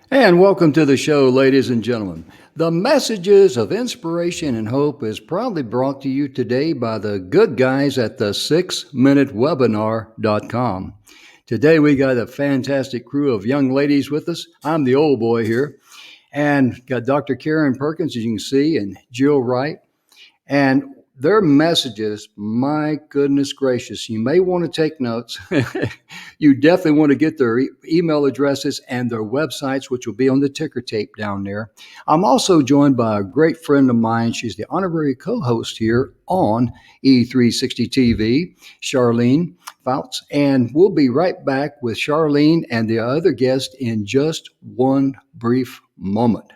And welcome to the show, ladies and gentlemen. The messages of inspiration and hope is proudly brought to you today by the good guys at the 6minutewebinar.com. Today we got a fantastic crew of young ladies with us. I'm the old boy here, and got Dr. Karen Perkins, as you can see, and Jill Wright. And their messages, my goodness gracious, you may want to take notes. You definitely want to get their email addresses and their websites, which will be on the ticker tape down there. I'm also joined by a great friend of mine. She's the honorary co host here on E360 TV, Charlene Fouts. And we'll be right back with Charlene and the other guest in just one brief moment.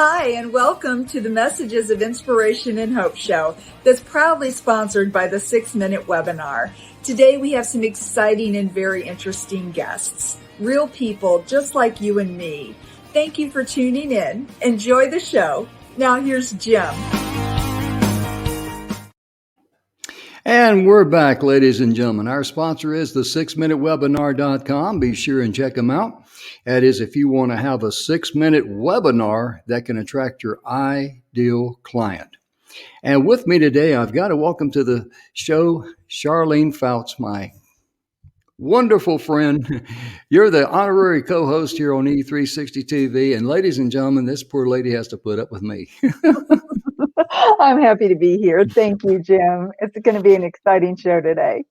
Hi, and welcome to the Messages of Inspiration and Hope show that's proudly sponsored by the 6-Minute Webinar. Today we have some exciting and very interesting guests, real people just like you and me. Thank you for tuning in. Enjoy the show. Now here's Jim. And we're back, ladies and gentlemen. Our sponsor is the 6minutewebinar.com. Be sure and check them out. That is, if you want to have a 6-minute webinar that can attract your ideal client. And with me today, I've got to welcome to the show Charlene Fouts, my wonderful friend. You're the honorary co-host here on E360 TV. And ladies and gentlemen, this poor lady has to put up with me. I'm happy to be here. Thank you, Jim. It's going to be an exciting show today.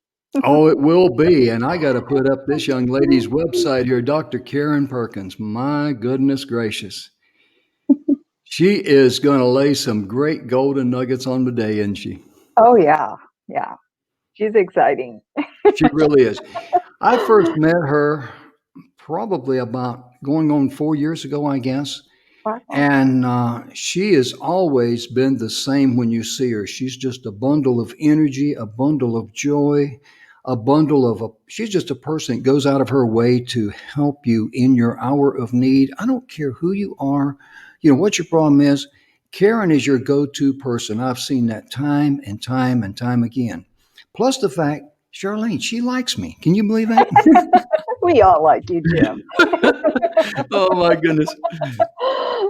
Oh, it will be. And I got to put up this young lady's website here, Dr. Karen Perkins. My goodness gracious. She is going to lay some great golden nuggets on the day, isn't she? Oh, yeah. Yeah. She's exciting. She really is. I first met her probably about going on 4 years ago, I guess. Wow. And she has always been the same when you see her. She's just a bundle of energy, a bundle of joy, she's just a person that goes out of her way to help you in your hour of need. I don't care who you are, what your problem is. Karen is your go-to person. I've seen that time and time and time again. Plus the fact, Charlene, she likes me. Can you believe that? We all like you, Jim. Oh my goodness.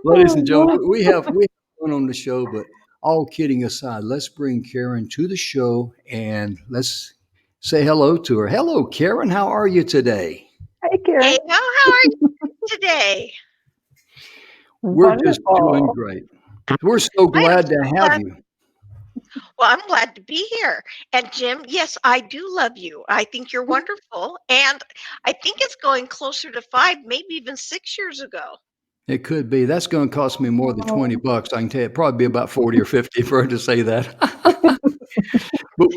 Ladies and gentlemen, we have fun on the show, but all kidding aside, let's bring Karen to the show and let's say hello to her. Hello, Karen. How are you today? Hey, Karen. Hey, how are you today? We're just doing great. We're so glad to have you. Well, I'm glad to be here. And Jim, yes, I do love you. I think you're wonderful. And I think it's going closer to 5, maybe even 6 years ago. It could be. That's going to cost me more than $20. I can tell you, it'd probably be about 40 or 50 for her to say that. But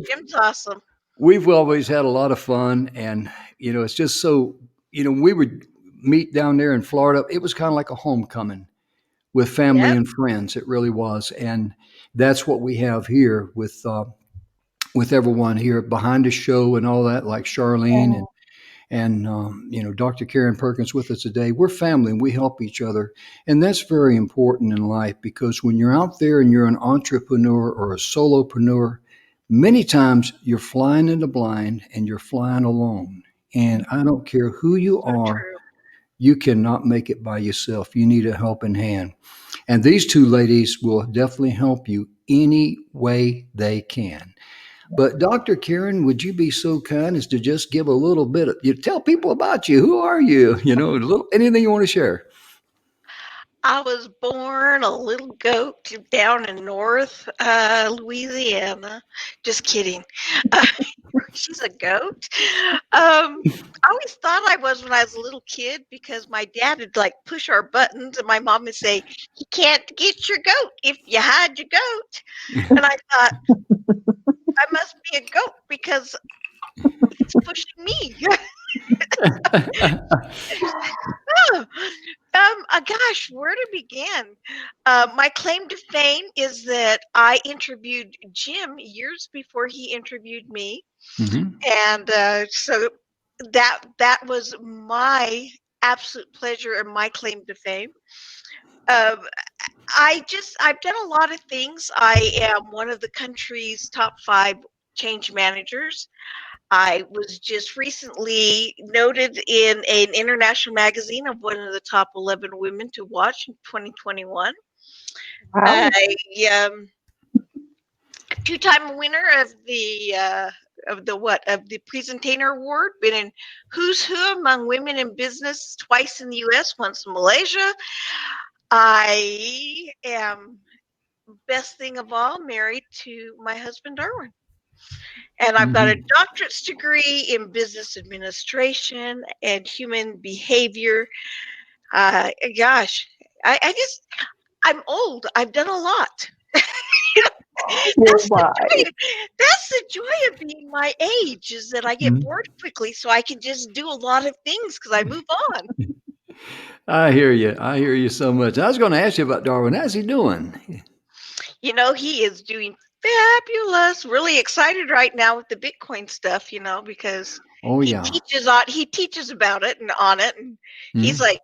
Jim's awesome. We've always had a lot of fun, and it's just so we would meet down there in Florida. It was kind of like a homecoming with family and friends. It really was, and that's what we have here with everyone here behind the show and all that, like Charlene and Dr. Karen Perkins with us today. We're family and we help each other. And that's very important in life, because when you're out there and you're an entrepreneur or a solopreneur, many times you're flying in the blind and you're flying alone. And I don't care who you are, you cannot make it by yourself. You need a helping hand. And these two ladies will definitely help you any way they can. But Dr. Karen, would you be so kind as to just give a little bit of, tell people about you. Who are you? Anything you want to share. I was born a little goat down in North Louisiana. Just kidding. She's a goat. I always thought I was when I was a little kid, because my dad would push our buttons and my mom would say, "You can't get your goat if you hide your goat." And I thought, I must be a goat because it's pushing me. Gosh, where to begin? My claim to fame is that I interviewed Jim years before he interviewed me. Mm-hmm. And so that was my absolute pleasure and my claim to fame. I've done a lot of things. I am one of the country's top 5 change managers. I was just recently noted in an international magazine of one of the top 11 women to watch in 2021. Wow. I two-time winner of the Presentator Award. Been in Who's Who among women in business twice in the U.S., once in Malaysia. I am, best thing of all, married to my husband Darwin, and I've got a Mhm. doctorate's degree in business administration and human behavior. Gosh, I just I'm old. I've done a lot. You know, You're that's the wise. joy. That's the joy of being my age, is that I get Mhm. bored quickly, so I can just do a lot of things because I move on. I hear you. I hear you so much. I was going to ask you about Darwin. How's he doing? He is doing fabulous. Really excited right now with the Bitcoin stuff, because Oh yeah. he teaches about it and on it, and he's Mhm. like,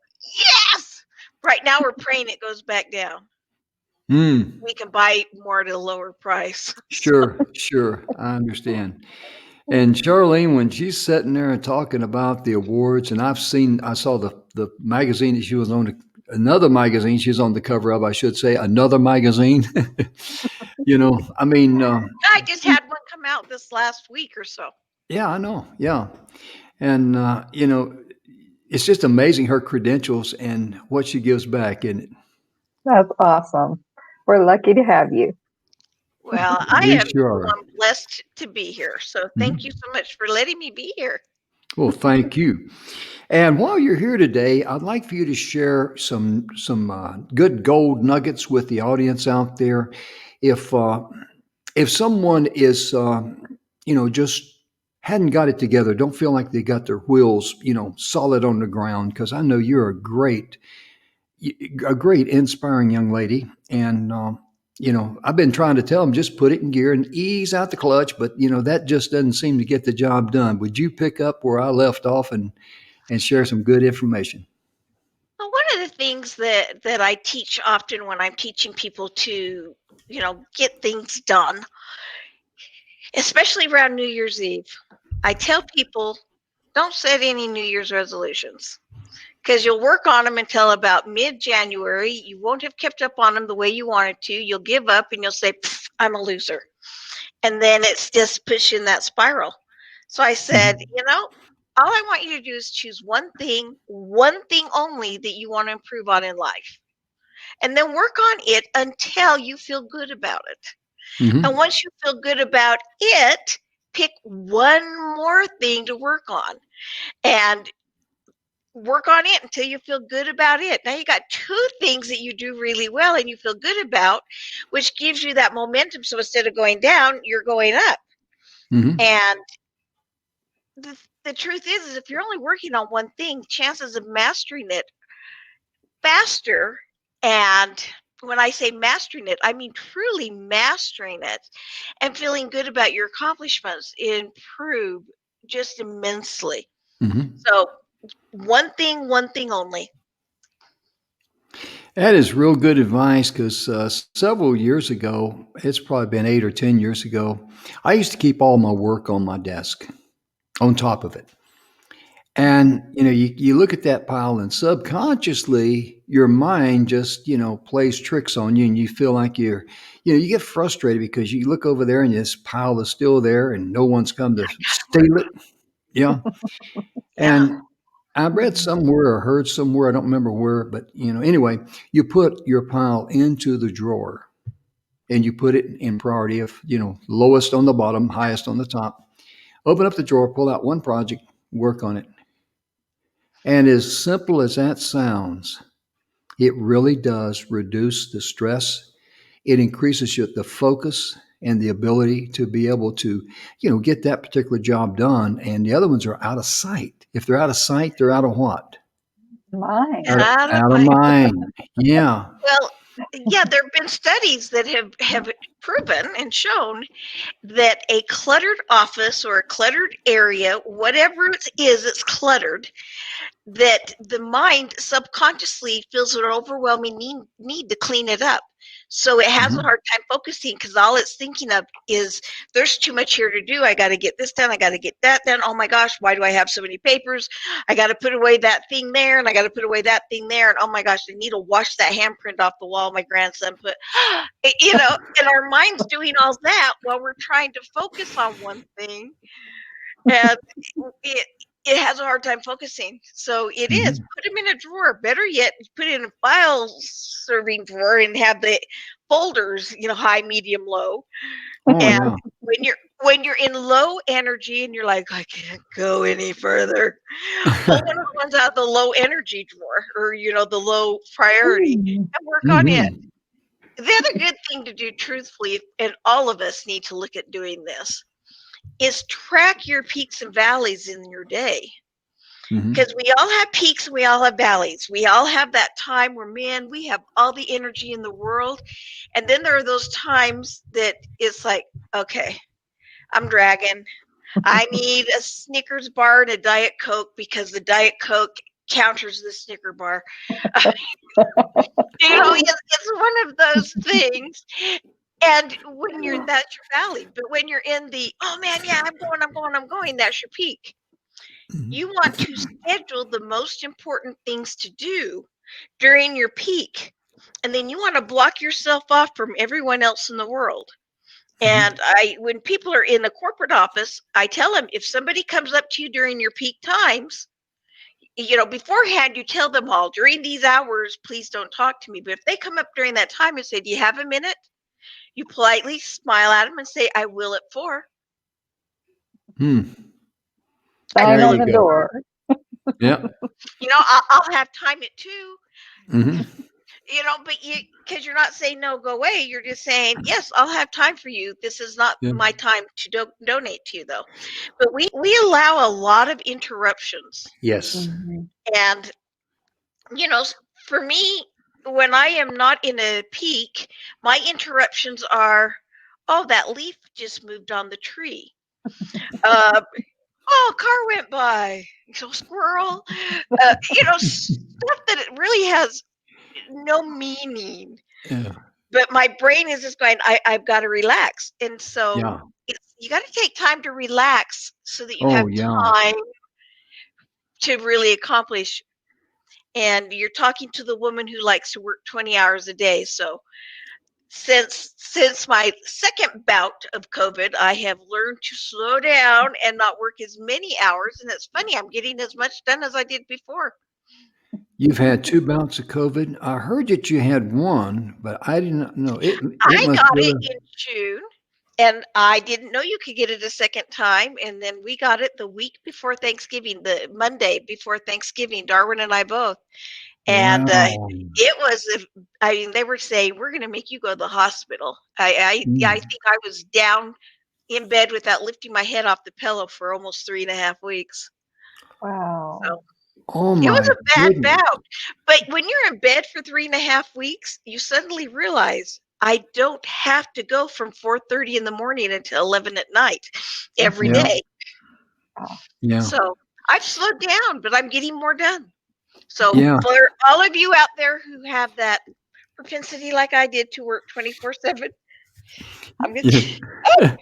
yes. Right now we're praying it goes back down. Mm. We can buy more at a lower price. Sure, sure. I understand. And Charlene, when she's sitting there and talking about the awards, and I saw the magazine that she was on, another magazine she's on the cover of, I should say, another magazine. I mean, I just had one come out this last week or so. yeah, I know, yeah, and it's just amazing her credentials and what she gives back, and That's awesome. We're lucky to have you. Well, I we am sure are. blessed to be here. So thank you Mhm. so much for letting me be here. Well, thank you. And while you're here today, I'd like for you to share some good gold nuggets with the audience out there. If if someone is just hadn't got it together, don't feel like they got their wheels solid on the ground, because I know you're a great inspiring young lady, and I've been trying to tell them just put it in gear and ease out the clutch, but that just doesn't seem to get the job done. Would you pick up where I left off and share some good information? Well, one of the things that I teach often when I'm teaching people to, get things done, especially around New Year's Eve, I tell people don't set any New Year's resolutions because you'll work on them until about mid-January. You won't have kept up on them the way you wanted to. You'll give up and you'll say, I'm a loser. And then it's just pushing that spiral. So I said, Mhm. all I want you to do is choose one thing only that you want to improve on in life. And then work on it until you feel good about it. And Mhm. once you feel good about it, pick one more thing to work on and work on it until you feel good about it. Now you got 2 things that you do really well and you feel good about, which gives you that momentum. So instead of going down, you're going up. Mhm. And the truth is if you're only working on one thing, chances of mastering it faster. And when I say mastering it, I mean truly mastering it and feeling good about your accomplishments improve just immensely. Mhm. So one thing only. That is real good advice, because several years ago, it's probably been 8 or 10 years ago, I used to keep all my work on my desk, on top of it. And you look at that pile, and subconsciously your mind just plays tricks on you, and you feel like you get frustrated because you look over there and this pile is still there and no one's come to steal it. Yeah. Yeah. And I read somewhere or heard somewhere, I don't remember where, but anyway, you put your pile into the drawer and you put it in priority of, lowest on the bottom, highest on the top. Open up the drawer, pull out one project, work on it. And as simple as that sounds, it really does reduce the stress. It increases the focus and the ability to be able to, get that particular job done. And the other ones are out of sight. If they're out of sight, they're out of what? Mine. Out of, Out of out of my mind. Yeah. well, Yeah, there have been studies that have proven and shown that a cluttered office or a cluttered area, whatever it is, it's cluttered, that the mind subconsciously feels an overwhelming need to clean it up. So it has a Mhm. hard time focusing because all it's thinking of is there's too much here to do. I got to get this done. I got to get that done. Oh my gosh, why do I have so many papers? I got to put away that thing there and I got to put away that thing there. And oh my gosh, I need to wash that handprint off the wall my grandson put, and our mind's doing all that while we're trying to focus on one thing. And it it has a hard time focusing. So it is Mhm. put them in a drawer. Better yet, put it in a file serving drawer and have the folders, high, medium, low. Oh, And yeah. when you're in low energy and you're like, I can't go any further, pull one of the ones out of the low energy drawer or the low priority Mm. and work on it. Mhm. The other good thing to do, truthfully, and all of us need to look at doing this, is track your peaks and valleys in your day. Mhm. Because we all have peaks and we all have valleys. We all have that time where, man, we have all the energy in the world. And then there are those times that it's like, okay, I'm dragging. I need a Snickers bar and a Diet Coke because the Diet Coke counters the Snicker bar. It's one of those things. And when that's your valley. But when you're in the, oh man, yeah, I'm going, that's your peak. Mhm. You want to schedule the most important things to do during your peak. And then you want to block yourself off from everyone else in the world. Mhm. And when people are in the corporate office, I tell them if somebody comes up to you during your peak times, beforehand, you tell them all during these hours, please don't talk to me. But if they come up during that time and say, do you have a minute? You politely smile at them and say, I will at 4. Hmm. I Sign There will on at you the go. 4. door. Yep. I'll have time at 2. Mhm. But because you're not saying no, go away. You're just saying, yes, I'll have time for you. This is not Yeah. my time to donate to you, though. But we allow a lot of interruptions. Yes. Mhm. And, for me, when I am not in a peak, my interruptions are, oh, that leaf just moved on the tree. Uh, oh, a car went by. So squirrel. Stuff that it really has no meaning. Yeah. But my brain is just going, I've got to relax. And so Yeah. you got to take time to relax so that you have Oh, yeah. time to really accomplish. And you're talking to the woman who likes to work 20 hours a day. So since my second bout of COVID, I have learned to slow down and not work as many hours. And it's funny, I'm getting as much done as I did before. You've had 2 bouts of COVID. I heard that you had 1, but I didn't know. It I must got it really. in June. And I didn't know you could get it a second time. And then we got it the week before Thanksgiving, the Monday before Thanksgiving, Darwin and I both. And Wow. it was, I mean, they were saying, we're going to make you go to the hospital. I Mm. think I was down in bed without lifting my head off the pillow for almost 3.5 weeks. Wow. So Oh it was my a bad goodness. bout. But when you're in bed for 3.5 weeks, you suddenly realize I don't have to go from 4:30 in the morning until 11 at night every Yeah. day. Wow. Yeah. So I've slowed down, but I'm getting more done. So Yeah. for all of you out there who have that propensity like I did to work 24/7, I'm going Yeah. to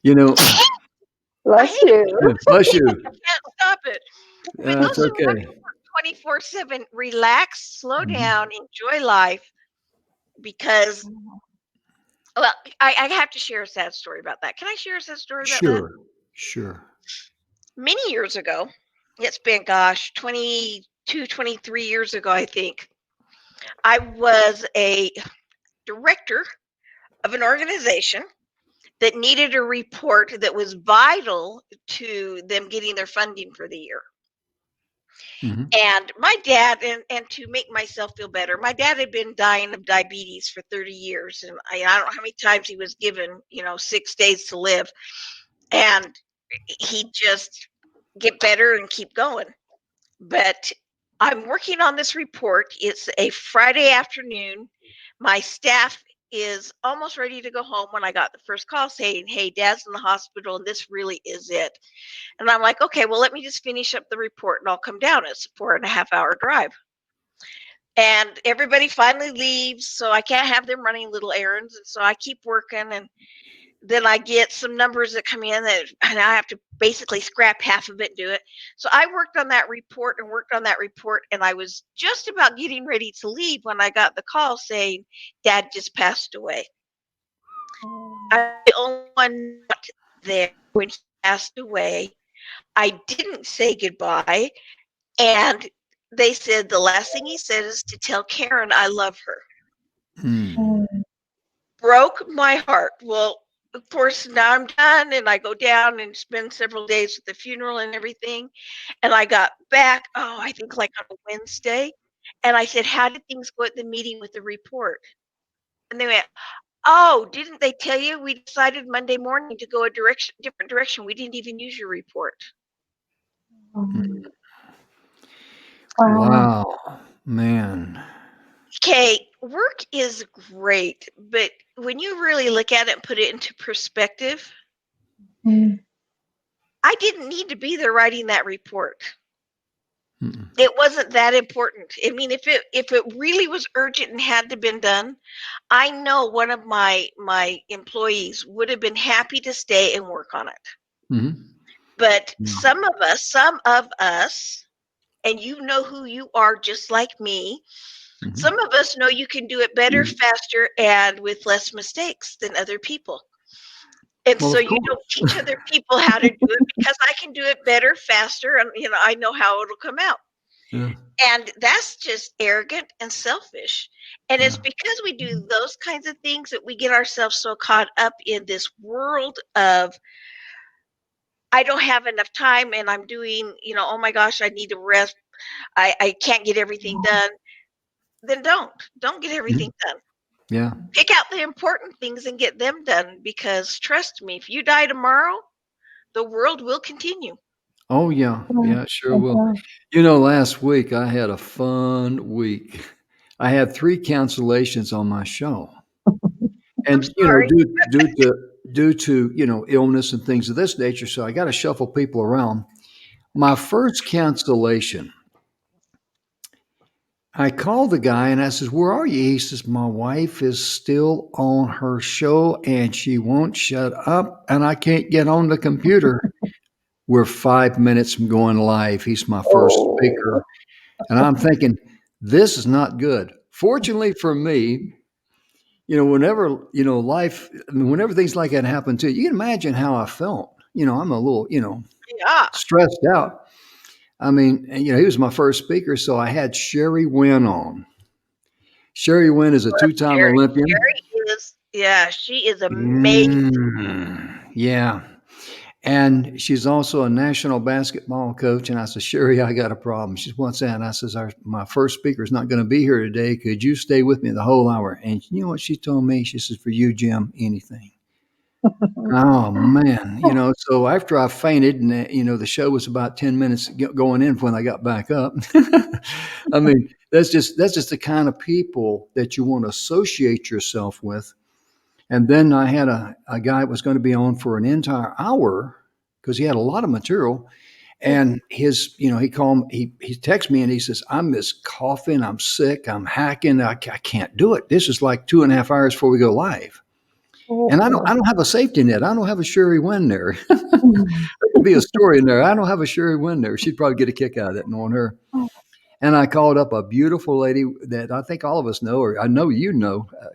You know, I Bless hate it when you. yeah, people say bless that, you. I can't stop it. But those That's who have okay. to work 24/7, relax, slow Mhm. down, enjoy life because well, I have to share a sad story about that. Can I share a sad story about that? Sure. Sure. Many years ago, it's been, gosh, 22, 23 years ago, I think, I was a director of an organization that needed a report that was vital to them getting their funding for the year. Mhm. And my dad, and to make myself feel better, my dad had been dying of diabetes for 30 years. And I don't know how many times he was given, 6 days to live. And he just get better and keep going. But I'm working on this report. It's a Friday afternoon. My staff is almost ready to go home when I got the first call saying, "Hey, Dad's in the hospital and this really is it." And I'm like, "Okay, well, let me just finish up the report and I'll come down." It's a 4.5 hour drive. And everybody finally leaves, so I can't have them running little errands. And so I keep working, and then I get some numbers that come in and I have to basically scrap half of it and do it. So I worked on that report and worked on that report, and I was just about getting ready to leave when I got the call saying Dad just passed away. I'm the only one not there when he passed away. I didn't say goodbye, and they said the last thing he said is to tell Karen I love her. Broke my heart. Well, of course, now I'm done, and I go down and spend several days at the funeral and everything. And I got back, I think like on a Wednesday. And I said, "How did things go at the meeting with the report?" And they went, "Oh, didn't they tell you we decided Monday morning to go a different direction? We didn't even use your report." Wow. Wow, man. Okay, work is great, but when you really look at it and put it into perspective, Mm. I didn't need to be there writing that report. Mm-mm. It wasn't that important. I mean, if it really was urgent and had to been done, I know one of my employees would have been happy to stay and work on it. Mhm. But Yeah. some of us, and you know who you are just like me, Mhm. some of us know you can do it better, faster, and with less mistakes than other people. And Well, so of you don't course. teach other people how to do it because I can do it better, faster, and I know how it'll come out. Yeah, And that's just arrogant and selfish. And it's yeah. because we do those kinds of things that we get ourselves so caught up in this world of, I don't have enough time and I'm doing, oh my gosh, I need to rest. I can't get everything done. Then don't get everything Mhm. done. Yeah. Pick out the important things and get them done, because trust me, if you die tomorrow, the world will continue. Oh, yeah. Yeah, it sure will. Last week I had a fun week. I had 3 cancellations on my show. I'm And, sorry. due to illness and things of this nature, so I gotta shuffle people around. My first cancellation, I called the guy and I says, "Where are you?" He says, "My wife is still on her show and she won't shut up and I can't get on the computer." We're 5 minutes from going live. He's my first Oh. speaker. And I'm thinking, this is not good. Fortunately for me, whenever, life, I mean, whenever things like that happen to you, you can imagine how I felt. I'm a little, Yeah. stressed out. I mean, and, he was my first speaker, so I had Sherry Wynn on. Sherry Wynn is a two-time Sherry. Olympian. She is amazing. Yeah. And she's also a national basketball coach. And I said, "Sherry, I got a problem." She says, "What's that?" And I says, "My first speaker is not going to be here today. Could you stay with me the whole hour?" And you know what she told me? She says, "For you, Jim, anything." Oh man, so after I fainted and the show was about 10 minutes going in when I got back up. I mean, that's just the kind of people that you want to associate yourself with. And then I had a guy that was going to be on for an entire hour because he had a lot of material. And he called me, he texted me and he says, "I'm just coughing, I'm sick, I'm hacking, I can't do it. This is like 2.5 hours before we go live." And I don't have a safety net. I don't have a Sherry Wynn there. There could be a story in there. I don't have a Sherry Wynn there. She'd probably get a kick out of it knowing her. And I called up a beautiful lady that I think all of us know, or I know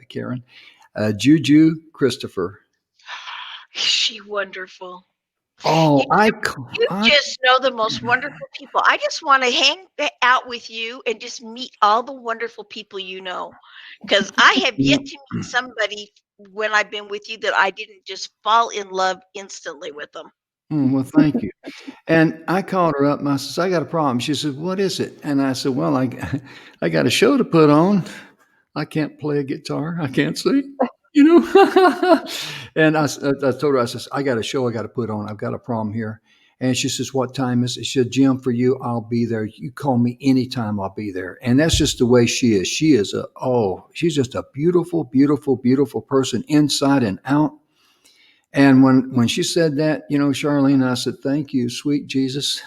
Karen, Juju Christopher. Is she wonderful? You Oh, you just know the most wonderful people. I just want to hang out with you and just meet all the wonderful people you know, because I have yet to meet somebody when I've been with you that I didn't just fall in love instantly with them. Well, thank you. And I called her up and I says, "I got a problem." She said, "What is it?" And I said, "Well, I got a show to put on. I can't play a guitar. I can't sing, you know." And I told her, I says, "I got a show I got to put on. I've got a problem here." And she says, "What time is it?" She said, "Jim, for you, I'll be there. You call me anytime, I'll be there." And that's just the way she is. She's just a beautiful, beautiful, beautiful person inside and out. And when she said that, Charlene, I said, "Thank you, sweet Jesus."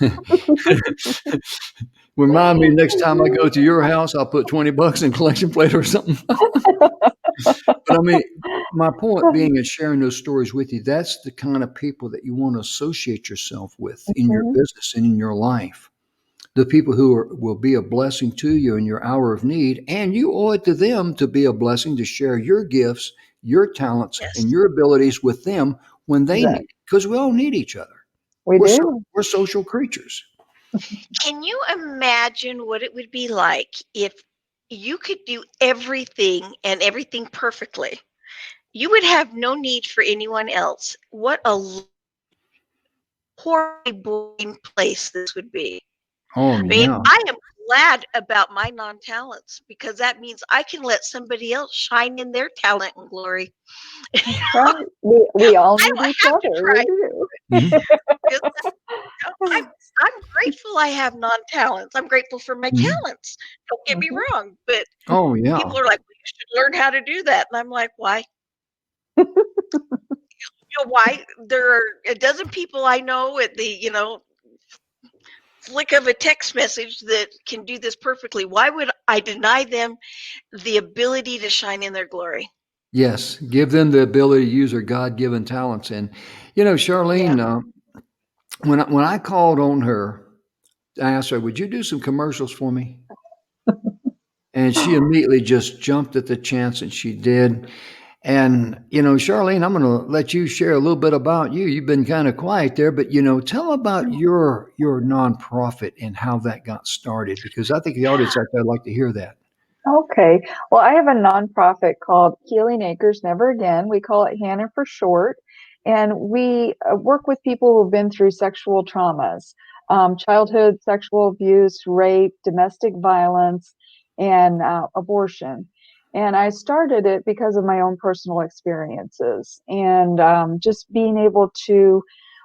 Remind me next time I go to your house, I'll put $20 in collection plate or something. But I mean, my point being in sharing those stories with you, that's the kind of people that you want to associate yourself with in your Mhm. business and in your life. The people who will be a blessing to you in your hour of need, and you owe it to them to be a blessing to share your gifts, your talents, and Yes. your abilities with them when they need Exactly. it. Because we all need each other. We We're do. we're social creatures. Can you imagine what it would be like if you could do everything and everything perfectly? You would have no need for anyone else. What a horribly boring place this would be. Oh I mean, yeah. I am glad about my non-talents because that means I can let somebody else shine in their talent and glory. That's right. We all I need don't each have to other. We try do. because Mhm. I'm grateful I have non-talents. I'm grateful for my Mhm. talents. Don't get me Mhm. wrong, but Oh yeah. people are like, "Well, you should learn how to do that." And I'm like, "Why?" You know why? There are a dozen people I know at the, flick of a text message that can do this perfectly. Why would I deny them the ability to shine in their glory? Yes. Give them the ability to use their God given talents. And Yeah. Charlene, when I called on her, I asked her, "Would you do some commercials for me?" And she immediately just jumped at the chance, and she did. And Charlene, I'm going to let you share a little bit about you. You've been kind of quiet there, but tell about your nonprofit and how that got started, because I think the audience out there would like to hear that. Okay. Well, I have a nonprofit called Healing Acres Never Again. We call it Hannah for short. And we work with people who've been through sexual traumas, childhood sexual abuse, rape, domestic violence, and abortion. And I started it because of my own personal experiences and just being able to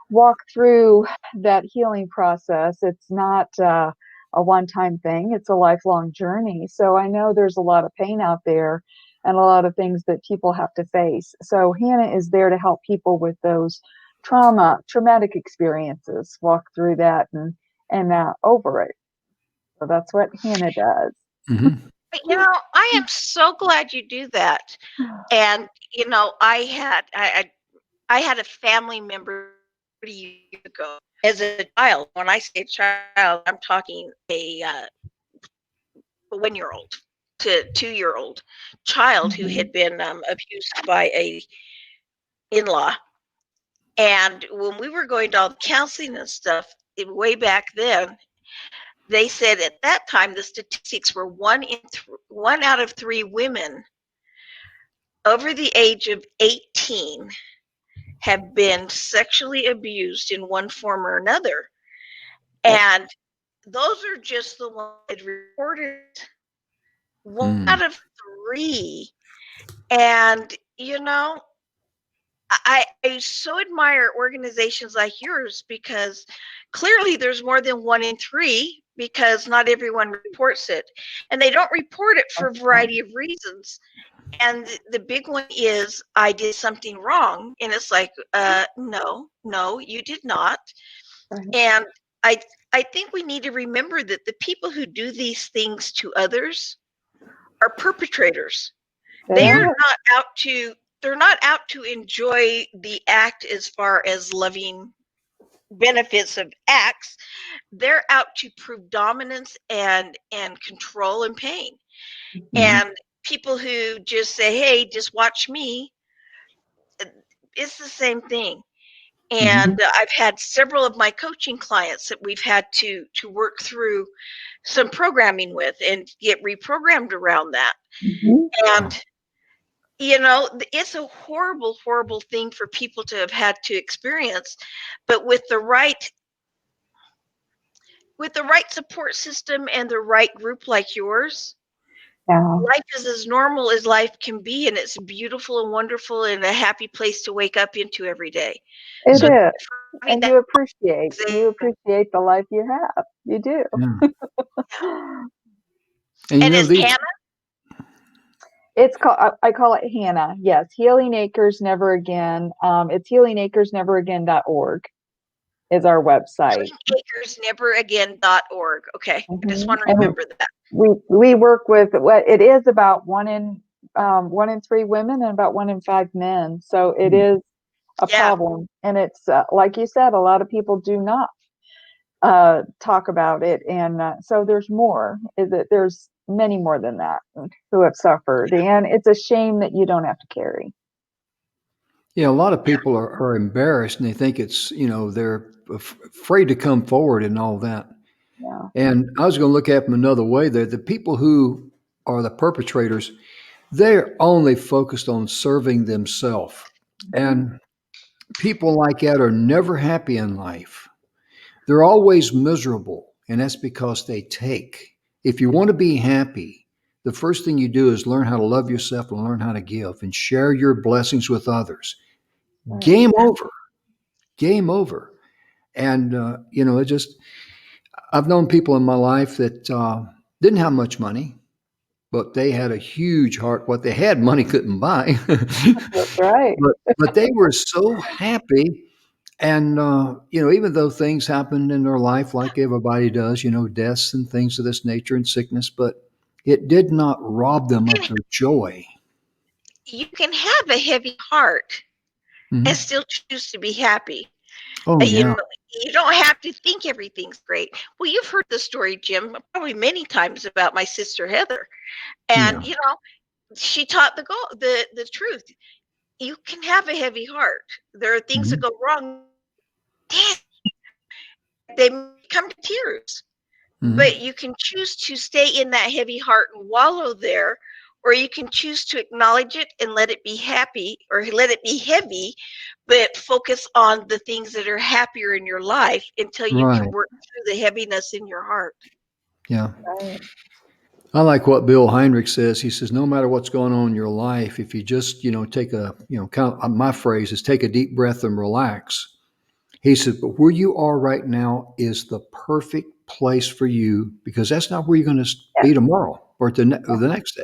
walk through that healing process. It's not a one-time thing. It's a lifelong journey. So I know there's a lot of pain out there and a lot of things that people have to face. So Hannah is there to help people with those traumatic experiences, walk through that and over it. So that's what Hannah does. Hmm. But, I am so glad you do that. And, I had a family member 30 years ago as a child. When I say child, I'm talking a 1-year-old to 2-year-old child who Mhm. had been abused by a in-law. And when we were going to all the counseling and stuff, way back then, they said at that time the statistics were 1 out of 3 women over the age of 18 have been sexually abused in one form or another. Yep. And those are just the ones that reported. One Mm. out of 3. And, I so admire organizations like yours because clearly there's more than 1 in 3 because not everyone reports it. And they don't report it for a variety of reasons. And the big one is I did something wrong. And it's like, no, you did not. Right. And I I think we need to remember that the people who do these things to others are perpetrators. They They're are. not out to they're not out to enjoy the act as far as loving benefits of acts. They're out to prove dominance and control and pain. Hmm. And people who just say, "Hey, just watch me," it's the same thing. Hmm. And I've had several of my coaching clients that we've had to work through some programming with and get reprogrammed around that. Mhm. And it's a horrible, horrible thing for people to have had to experience, but with the right support system and the right group like yours, Yeah, life is as normal as life can be, and it's beautiful and wonderful and a happy place to wake up into every day. it So Yeah. is. for having And that, you appreciate the life you have. You do. Yeah. And and is these, Hannah It's called, I call it Hannah. Yes. Healing Acres Never Again. It's healingacresneveragain.org is our website. healingacresneveragain.org? Okay, I just Hmm. want to And remember that. we work with what it is about 1 in 3 women and about 1 in 5 men. So it is a Yeah, problem. And it's like you said, a lot of people do not talk about it. And so there's more, is that there's many more than that who have suffered. And it's a shame that you don't have to carry. yeah, a lot of people are embarrassed and they think it's, they're afraid to come forward and all that. Yeah. And I was going to look at them another way. The people who are the perpetrators, they're only focused on serving themselves. Mhm. And people like that are never happy in life. They're always miserable. And that's because they take. If you want to be happy, the first thing you do is learn how to love yourself and learn how to give and share your blessings with others. Right. Game over. Game over. And, it just, I've known people in my life that didn't have much money, but they had a huge heart. What they had, money couldn't buy. That's right. but they were so happy. And, even though things happened in their life like everybody does, deaths and things of this nature and sickness, but it did not rob them of you their joy. can have a heavy heart and Hmm. still choose to be happy. Oh, You yeah. know, you don't have to think everything's great. Well, you've heard the story, Jim, probably many times about my sister Heather, and Yeah. she taught the truth. You can have a heavy heart. There are things that Hmm. go wrong. They may come to tears, Hmm. but you can choose to stay in that heavy heart and wallow there, or you can choose to acknowledge it and let it be happy or let it be heavy, but focus on the things that are happier in your life until you can Right. work through the heaviness in your heart. Yeah. Right. I like what Bill Heinrich says. He says, no matter what's going on in your life, if you just, take a, my phrase is take a deep breath and relax. He says, but where you are right now is the perfect place for you because that's not where you're going to Yeah. be tomorrow or Yeah. the next day.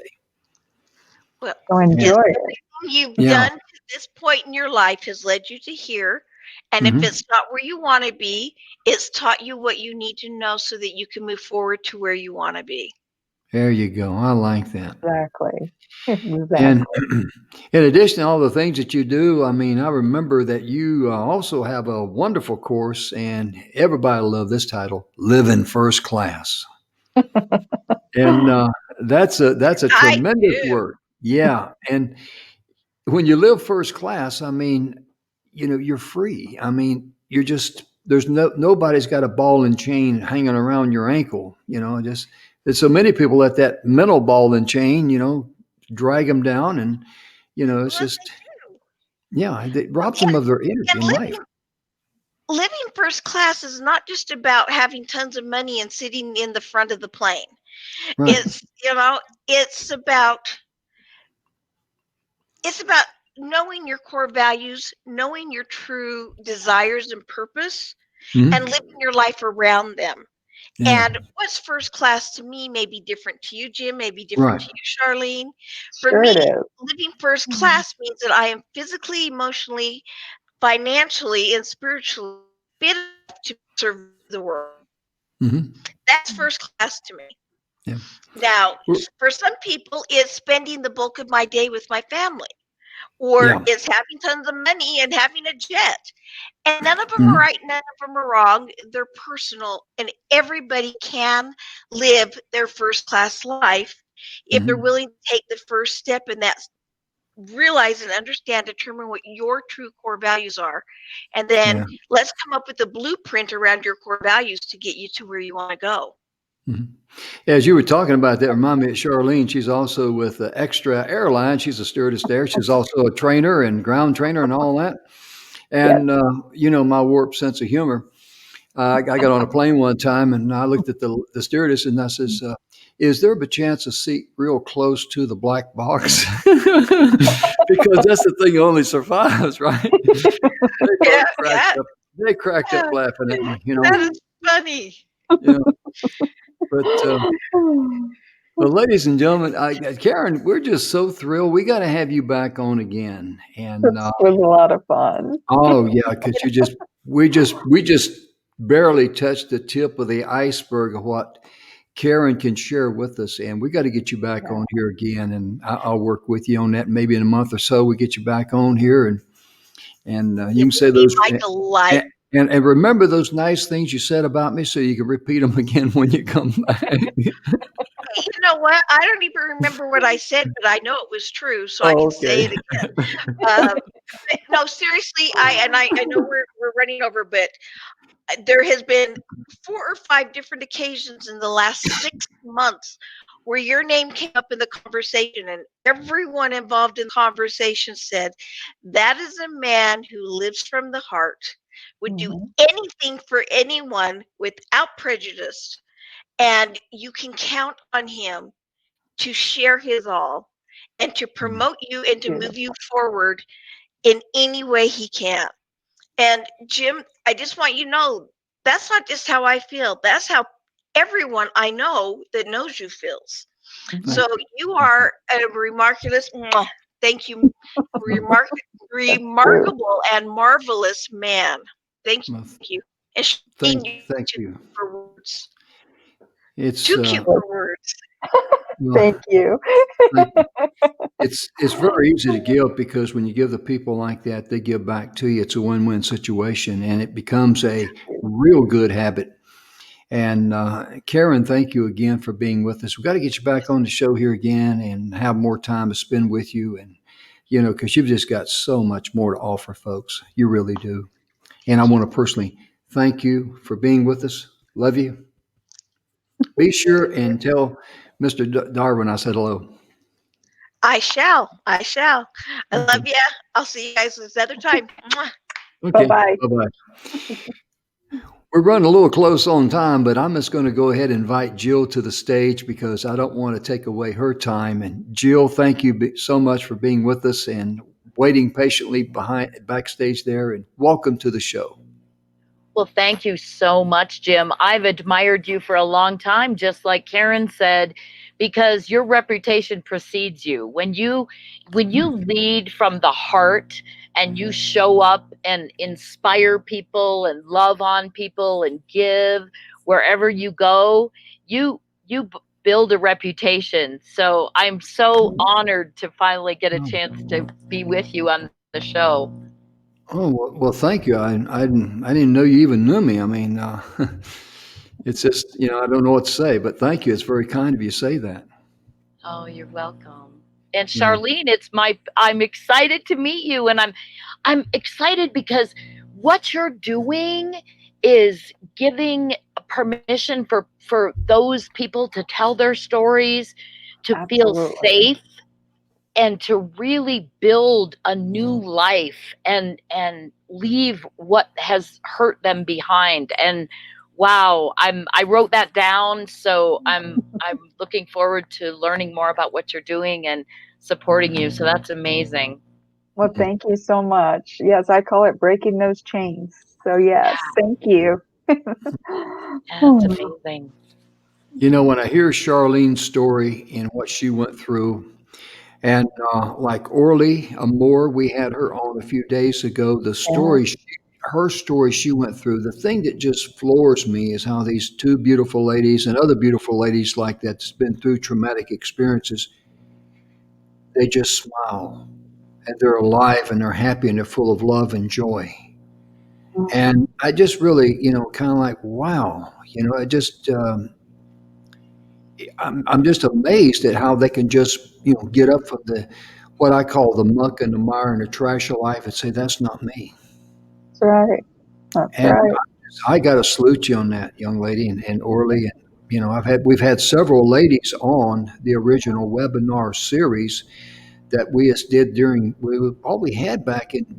Well, So And, enjoy if it. everything you've yeah. done to this point in your life has led you to here, and if Hmm. it's not where you want to be, it's taught you what you need to know so that you can move forward to where you want to be. There you go. I like that. Exactly. And Exactly. in addition to all the things that you do, I mean, I remember that you also have a wonderful course, and everybody loved this title, "Living First Class." And that's a I tremendous do. word. Yeah. And when you live first class, I mean, you're free. I mean, you're just there's nobody's got a ball and chain hanging around your ankle. Just there's so many people let that mental ball and chain, drag them down, and it's Well, just yeah, it robs yeah, them of their energy and in life. living first class is not just about having tons of money and sitting in the front of the plane. Right. It's it's about it's about knowing your core values, knowing your true desires and purpose, and Hmm. living your life around them. Yeah. And what's first class to me may be different to you, Jim, may be different Right. to you, Charlene. For Sure me, it is. living first Mhm. class means that I am physically, emotionally, financially, and spiritually fit enough to serve the world. Hmm. That's first class to me. Yeah. Now, Well, for some people, it's spending the bulk of my day with my family, or yeah. it's having tons of money and having a jet. And none of them are Hmm. right, none of them are wrong. They're personal, and everybody can live their first class life if they're Hmm. willing to take the first step, and that's realize and understand, determine what your true core values are. And then Yeah. let's come up with a blueprint around your core values to get you to where you want to go. Mhm. As you were talking about that, remind me of Charlene. She's also with Extra Airline. She's a stewardess there. She's also a trainer and ground trainer and all that. Yes. And my warped sense of humor. I got on a plane one time and I looked at the stewardess and I says, "Is there a chance a seat real close to the black box?" Because that's the thing that only survives, right? They Yeah, both cracked yeah, up. They cracked up yeah. laughing at me, you know. That is funny. Yeah, but well, ladies and gentlemen, Karen, we're just so thrilled. We got to have you back on again, and This was a lot of fun. oh yeah, because we just barely touched the tip of the iceberg of what Karen can share with us, and we got to get you back Yeah. on here again, and I'll work with you on that. Maybe in a month or so, we get you back on here, and you It can would say be those my delight. and remember those nice things you said about me, so you can repeat them again when you come back. You know what? I don't even remember what I said, but I know it was true, so I Oh, can say okay. it again. Um, no, seriously, I know we're running over, but there has been 4 or 5 different occasions in the last 6 months where your name came up in the conversation, and everyone involved in the conversation said, "That is a man who lives from the heart, would do Mhm. anything for anyone without prejudice, and you can count on him to share his all and to promote you and to move you Beautiful. forward in any way he can." And Jim, I just want you to know that's not just how I feel. That's how everyone I know that knows you feels. Mhm. So Thank you. you Thank you. are a remarkable, thank you, remark, True. remarkable and marvelous man. Thank Well, you. And Shane, you're thank too you. cute for words. It's Too cute Well, for words. well, thank you. thank you. It's very easy to give because when you give the people like that, they give back to you. It's a win-win situation, and it becomes a real good habit. And Karen, thank you again for being with us. We've got to get you back on the show here again and have more time to spend with you. And because you've just got so much more to offer, folks. You really do. And I want to personally thank you for being with us. Love you. Be sure and tell Mr. Darwin I said hello. I shall. I shall. I love Okay. ya. I'll see you guys this other time. Mwah. Bye Okay. bye. Bye bye. We're running a little close on time, but I'm just going to go ahead and invite Jill to the stage because I don't want to take away her time. And Jill, thank you so much for being with us and waiting patiently behind backstage there. And welcome to the show. Well, thank you so much, Jim. I've admired you for a long time, just like Karen said, because your reputation precedes you. When you lead from the heart and you show up and inspire people and love on people and give wherever you go, build a reputation. So I'm so honored to finally get a Oh, chance to be with you on the show. well, thank you. I didn't know you even knew me. I mean, it's just, I don't know what to say, but thank you. It's very kind of you to say that. Oh, you're welcome. And Yeah. Charlene, I'm excited to meet you, and I'm excited because what you're doing is giving permission for those people to tell their stories, to feel Absolutely. safe, and to really build a new life and leave what has hurt them behind. And wow, I wrote that down, so I'm looking forward to learning more about what you're doing and supporting you. So that's amazing. Well, thank you so much. Yes, I call it breaking those chains. So, yes, Yeah, thank you. that's amazing. When I hear Charlene's story and what she went through, and like Orly Amore, we had her on a few days ago. Yeah, Her story she went through, the thing that just floors me is how these two beautiful ladies and other beautiful ladies like that's been through traumatic experiences, they just smile and they're alive and they're happy and they're full of love and joy. And I just really, kind of like, wow, I just, I'm just amazed at how they can just, get up from what I call the muck and the mire and the trash of life and say, that's not me. that's right. That's And right. I got to salute you on that, young lady, and Orly. And, we've had several ladies on the original webinar series that we just did all we had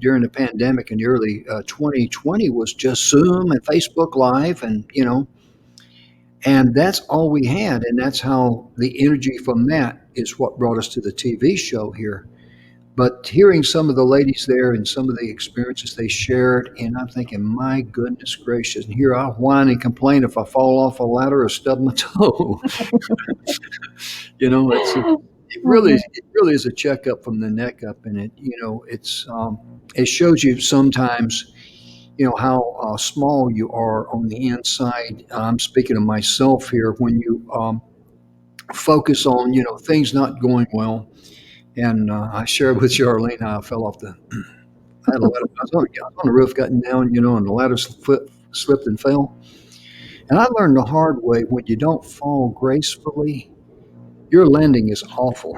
during the pandemic in the early 2020 was just Zoom and Facebook Live, and that's all we had, and that's how the energy from that is what brought us to the TV show here. But hearing some of the ladies there and some of the experiences they shared, and I'm thinking, my goodness gracious, and here I'll whine and complain if I fall off a ladder or stub my toe. It really is a checkup from the neck up, and it shows you sometimes how small you are on the inside. I'm speaking of myself here. When you focus on things not going well, and I shared with Charlene how I fell off I had a ladder. I was on the roof, gotten down, and the ladder slipped and fell. And I learned the hard way, when you don't fall gracefully, your landing is awful.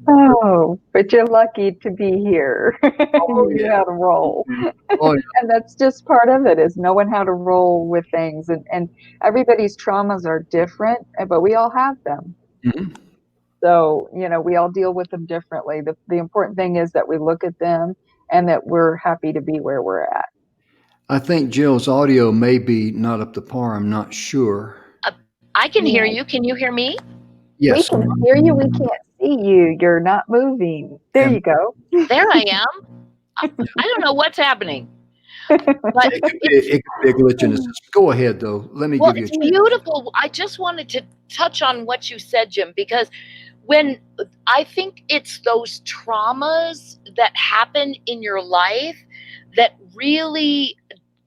Oh, but you're lucky to be here. Oh You knew yeah. how to roll. Oh And that's just part of it, is knowing how to roll with things. And everybody's traumas are different, but we all have them. yeah. Mhm. So, we all deal with them differently. The important thing is that we look at them and that we're happy to be where we're at. I think Jill's audio may be not up to par. I'm not sure. I can hear Yeah. you. Can you hear me? We Yes. can hear you. We can't see you. You're not moving. There And you go. There I am. I don't know what's happening, but it could be a glitch in the system. Go ahead, though. Let me well, give you a it's chance. beautiful. I just wanted to touch on what you said, Jim, because when I think it's those traumas that happen in your life that really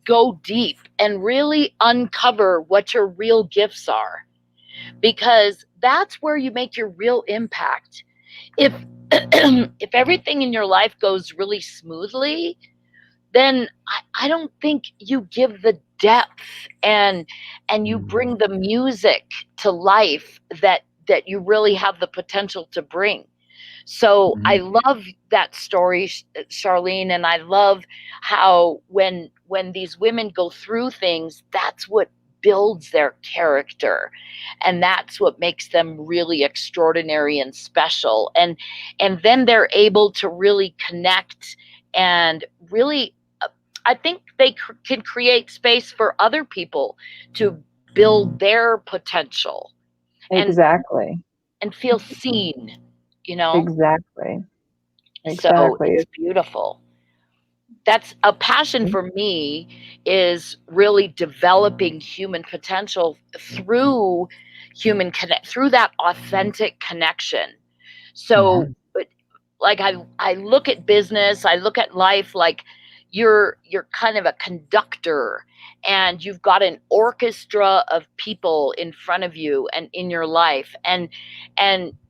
go deep and really uncover what your real gifts are, because that's where you make your real impact. If if everything in your life goes really smoothly, then I don't think you give the depth and you bring the music to life that you really have the potential to bring. So I Mhm. love that story, Charlene, and I love how when these women go through things, that's what builds their character, and that's what makes them really extraordinary and special. And then they're able to really connect and really, I think they can create space for other people to build their potential and Exactly. feel seen, you know? Exactly. So Exactly. it's beautiful. That's a passion for me, is really developing human potential through through that authentic connection. So, Mhm. but like I look at business, I look at life like you're kind of a conductor, and you've got an orchestra of people in front of you and in your life, and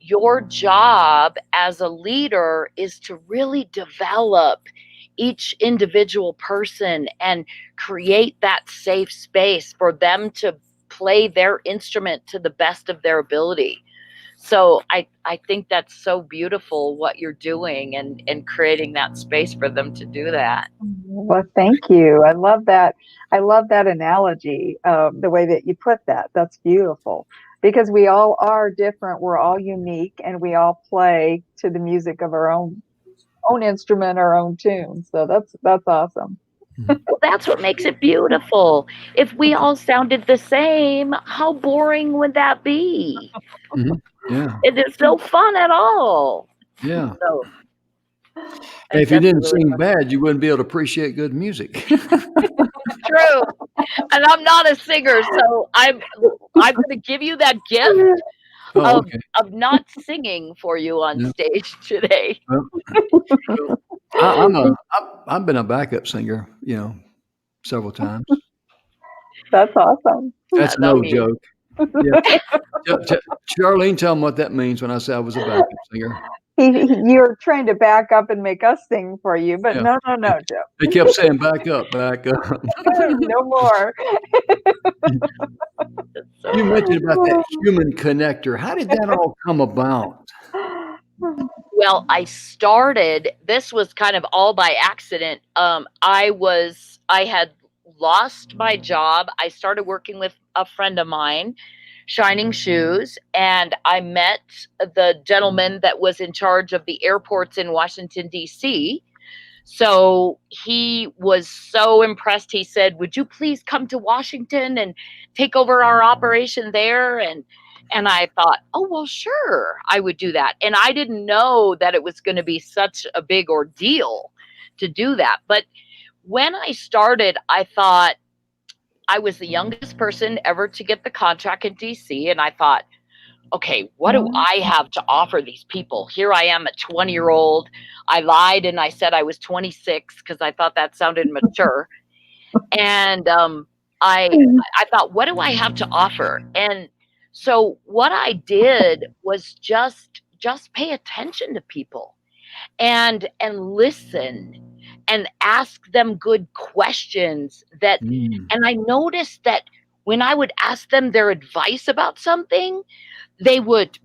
your job as a leader is to really develop each individual person and create that safe space for them to play their instrument to the best of their ability. So I think that's so beautiful what you're doing, and creating that space for them to do that. Well, thank you. I love that. I love that analogy, the way that you put that. That's beautiful, because we all are different. We're all unique, and we all play to the music of our own instrument, our own tune. So that's awesome. Mhm. Well, that's what makes it beautiful. If we all sounded the same, how boring would that be? Mhm. Yeah. It is no fun at all. Yeah. So Hey, if you that's didn't really sing bad, you wouldn't be able to appreciate good music. true. And I'm not a singer, so I'm going to give you that gift Oh, okay. of not singing for you on Yeah. stage today. Well, well, I've been a backup singer, several times. That's awesome. That's an That'll old be joke. Yeah. Charlene, tell them what that means when I say I was a backup singer. You're trying to back up and make us sing for you, but Yeah. no, They kept saying, back up, back up. No more. so You funny. mentioned about that human connector. How did that all come about? Well, this was kind of all by accident. I had lost my job. I started working with a friend of mine, Shining Shoes, and I met the gentleman that was in charge of the airports in Washington, D.C. So he was so impressed. He said, "Would you please come to Washington and take over our operation there?" And I thought, "Oh, well, sure, I would do that." And I didn't know that it was going to be such a big ordeal to do that. But when I started, I thought I was the youngest person ever to get the contract in DC. And I thought, okay, what do I have to offer these people? Here I am, a 20-year-old. I lied and I said I was 26 because I thought that sounded mature. And I thought, what do I have to offer? And so what I did was just pay attention to people and listen and ask them good questions that and I noticed that when I would ask them their advice about something, they would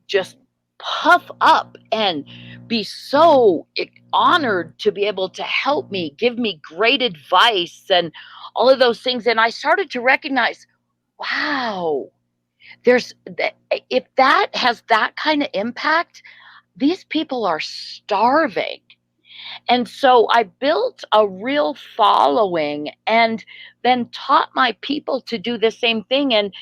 just puff up and be so honored to be able to help me, give me great advice and all of those things. And I started to recognize, wow, there's if that has that kind of impact, these people are starving. And so I built a real following and then taught my people to do the same thing. And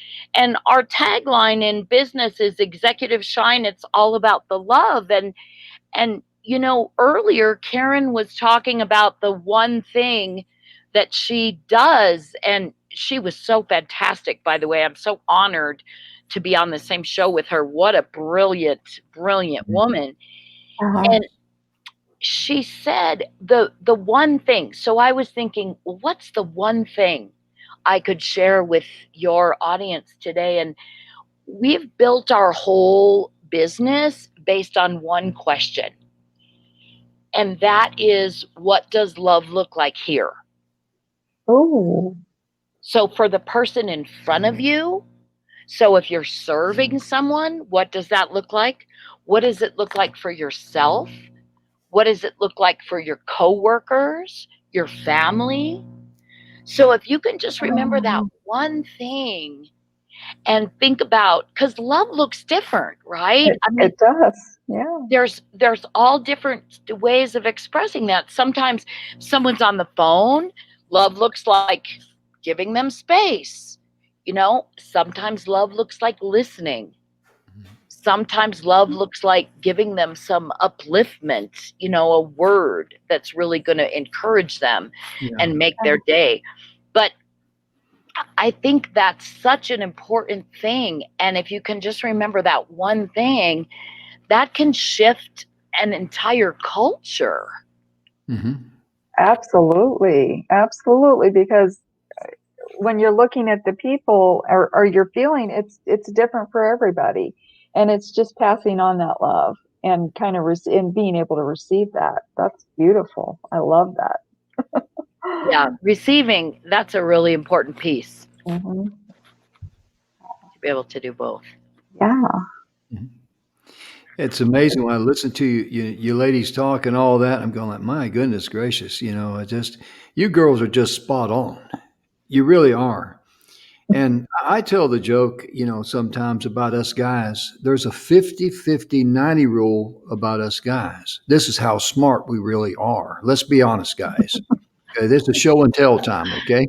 our tagline in business is executive shine. It's all about the love. And you know, earlier Karen was talking about the one thing that she does. And she was so fantastic, by the way. I'm so honored to be on the same show with her. What a brilliant, brilliant woman. And she said the one thing. So I was thinking, well, what's the one thing I could share with your audience today? And we've built our whole business based on one question. And that is, what does love look like here? Oh. So for the person in front of you, so if you're serving someone, what does that look like? What does it look like for yourself? What does it look like for your coworkers, your family? So if you can just remember that one thing and think about, because love looks different, right? I mean, It does. Yeah. there's all different ways of expressing that. Sometimes someone's on the phone, love looks like giving them space. You know, sometimes love looks like listening. Sometimes love looks like giving them some upliftment, you know, a word that's really going to encourage them and make their day. But I think that's such an important thing. And if you can just remember that one thing, that can shift an entire culture. Absolutely. Absolutely. Because when you're looking at the people or you're feeling, it's different for everybody. And it's just passing on that love and kind of and being able to receive that. That's beautiful. I love that. Yeah, receiving, that's a really important piece Mm-hmm. to be able to do both. Yeah. It's amazing when I listen to you ladies talk and all that. I'm going like, my goodness gracious, you know, you girls are just spot on. You really are. And I tell the joke, you know, sometimes about us guys. There's a 50-50-90 rule about us guys. This is how smart we really are. Let's be honest, guys. Okay, this is show and tell time, okay?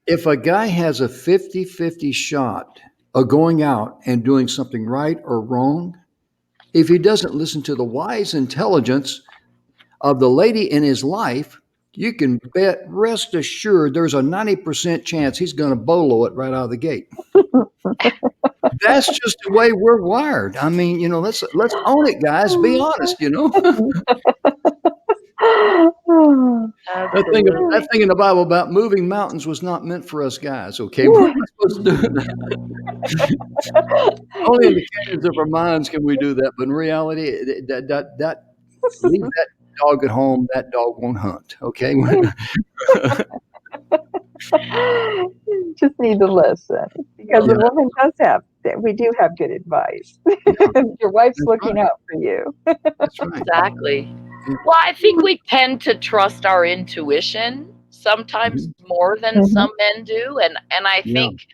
If a guy has a 50-50 shot of going out and doing something right or wrong, if he doesn't listen to the wise intelligence of the lady in his life, you can bet, rest assured, there's a 90% chance he's going to bolo it right out of the gate. That's just the way we're wired. I mean, you know, let's own it, guys. Be honest, you know. That thing in the Bible about moving mountains was not meant for us guys. Okay, we're not supposed to do that. Only in the canyons of our minds can we do that. But in reality, that leave that dog at home. That dog won't hunt. Okay. Just need to listen because the woman we do have good advice. Your wife's looking out for you. That's right. Exactly. Well, I think we tend to trust our intuition sometimes Mhm. more than Mhm. some men do, and I Yeah. think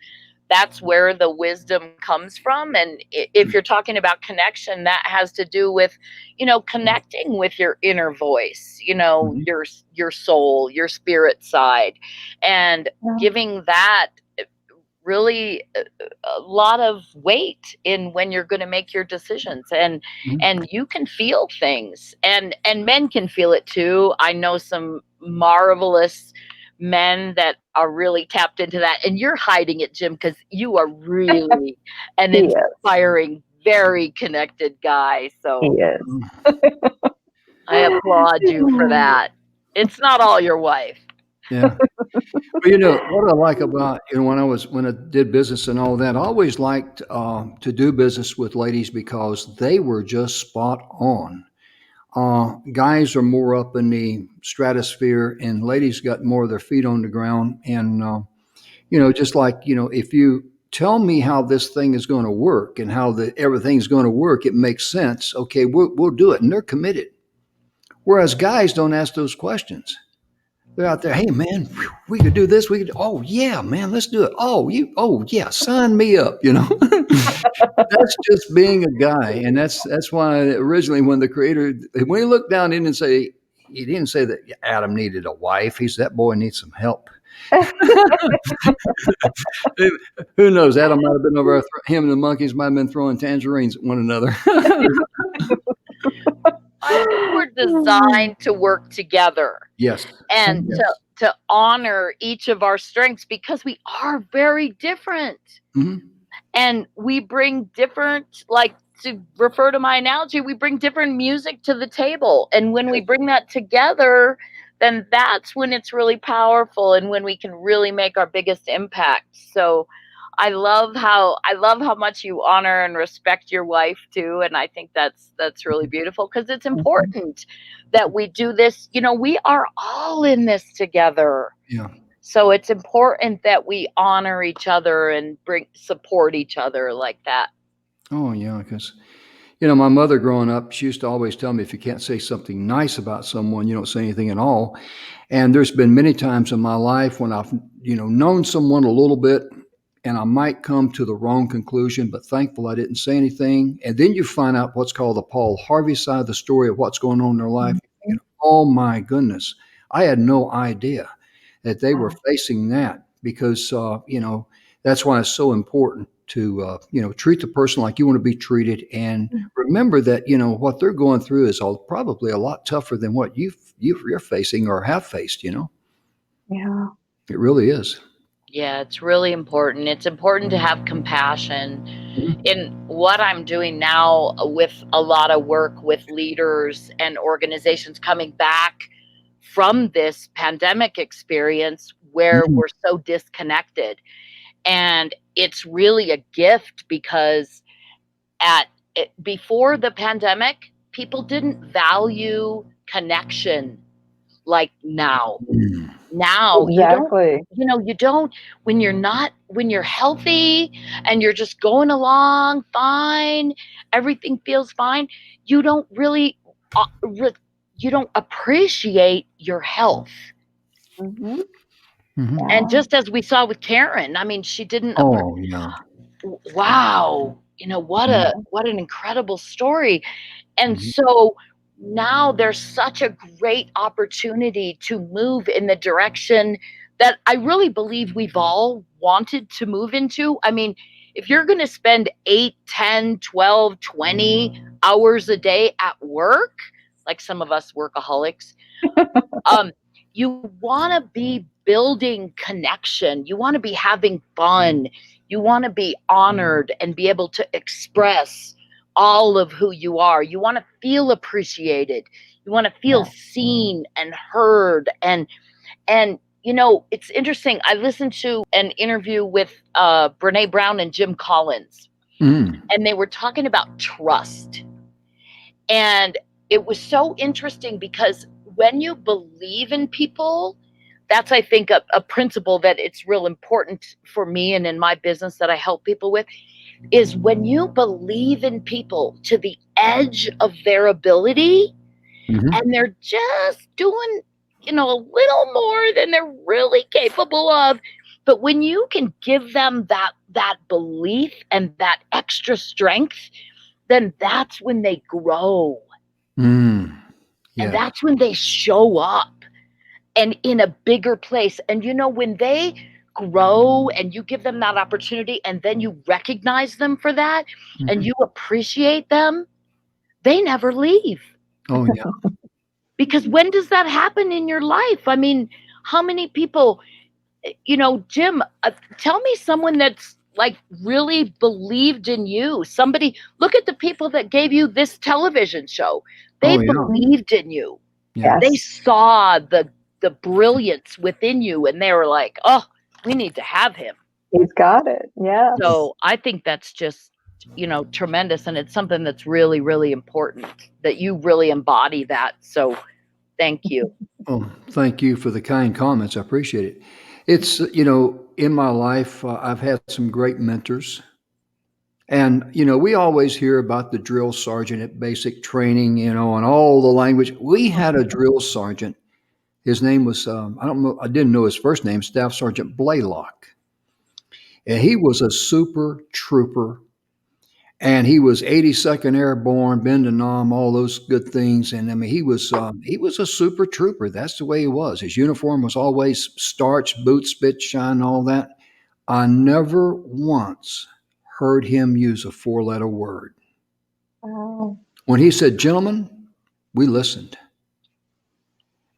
that's where the wisdom comes from. And if you're talking about connection, that has to do with, connecting with your inner voice, Mhm. your soul, your spirit side, and Yeah. giving that really a lot of weight in when you're going to make your decisions. and Mhm. and you can feel things, and men can feel it too. I know some marvelous men that are really tapped into that, and you're hiding it, Jim, because you are really an He is. inspiring, very connected guy, He so is. Mm. I applaud you for that. It's not all your wife. Yeah. Well, what I like about, when I did business and all that, I always liked to do business with ladies because they were just spot on. Guys are more up in the stratosphere, and ladies got more of their feet on the ground. And just like, if you tell me how this thing is going to work and how everything's going to work, it makes sense. Okay, we'll do it, and they're committed. Whereas guys don't ask those questions. They're out there, hey man, we could do this. We could, oh yeah, man, let's do it. Oh yeah, sign me up. That's just being a guy, and that's why originally when he looked down, he didn't say that Adam needed a wife. He said that boy needs some help. Who knows? Adam might have been over there, him and the monkeys might have been throwing tangerines at one another. I think we're designed to work together Yes, and to yes. to honor each of our strengths, because we are very different, Mhm. and we bring different, like, to refer to my analogy, we bring different music to the table, and when we bring that together, then that's when it's really powerful and when we can really make our biggest impact. So I love how much you honor and respect your wife too, and I think that's really beautiful, because it's Mhm. important that we do this. We are all in this together. Yeah. So it's important that we honor each other and bring support each other like that. Oh yeah, because my mother growing up, she used to always tell me if you can't say something nice about someone, you don't say anything at all. And there's been many times in my life when I've, known someone a little bit and I might come to the wrong conclusion, but thankful I didn't say anything. And then you find out what's called the Paul Harvey side of the story of what's going on in their life. Mhm. Oh my goodness. I had no idea that they were Wow. facing that because, that's why it's so important to, treat the person like you want to be treated and remember that, what they're going through is probably a lot tougher than what you're facing or have faced. Yeah. It really is. Yeah, it's really important. It's important to have compassion. Mhm. In what I'm doing now with a lot of work with leaders and organizations coming back from this pandemic experience where Mhm. we're so disconnected. And it's really a gift because before the pandemic, people didn't value connection like now. Mm. Now Exactly. you don't, when you're healthy and you're just going along fine, everything feels fine, you don't really you don't appreciate your health. Mhm. Mhm. And Yeah. just as we saw with Karen, I mean, she didn't Oh, yeah. wow, Mhm. what an incredible story. And Mhm. so now there's such a great opportunity to move in the direction that I really believe we've all wanted to move into. I mean, if you're going to spend 8, 10, 12, 20 hours a day at work, like some of us workaholics, um, you want to be building connection. You want to be having fun. You want to be honored and be able to express all of who you are. You want to feel appreciated. You want to feel Yeah. seen and heard. And it's interesting. I listened to an interview with Brene Brown and Jim Collins, Mhm. and they were talking about trust. And it was so interesting because when you believe in people, that's, I think, a principle that it's real important for me and in my business that I help people with, is when you believe in people to the edge of their ability, Mhm. and they're just doing, a little more than they're really capable of. But when you can give them that belief and that extra strength, then that's when they grow. Mm. And Yeah. that's when they show up and in a bigger place. And when they grow and you give them that opportunity and then you recognize them for that and Mhm. you appreciate them, they never leave. Oh, yeah. Because when does that happen in your life? I mean, how many people, Jim, tell me someone that's like really believed in you. Somebody, look at the people that gave you this television show. They Oh, yeah. Mhm. believed in you. Yeah. They Yes, saw the brilliance within you and they were like, "Oh, we need to have him." he's got it. Yes. So, I think that's just, tremendous, and it's something that's really, really important that you really embody that. So, thank you. Oh, thank you for the kind comments. I appreciate it. It's, in my life, I've had some great mentors. And, we always hear about the drill sergeant at basic training, and all the language. We had a drill sergeant. His name was, I don't know, I didn't know his first name, Staff Sergeant Blaylock. And he was a super trooper. And he was 82nd Airborne, Ben de Nom, all those good things. And I mean, he was a super trooper. That's the way he was. His uniform was always starched, boots, spit, shine, all that. I never once heard him use a four-letter word. Wow. When he said, "Gentlemen," we listened.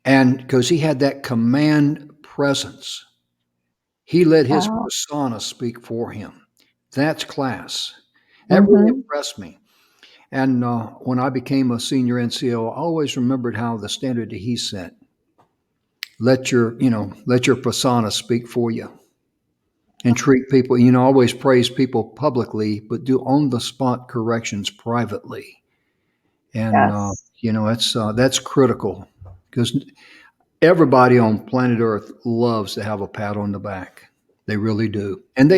And because he had that command presence, he let his Wow. persona speak for him. That's class. That really Mhm. impressed me. And when I became a senior NCO, I always remembered how the standard that he set. Let your persona speak for you, and treat people. Always praise people publicly, but do on the spot corrections privately. And Yes. that's critical because everybody on planet Earth loves to have a pat on the back. They really do. And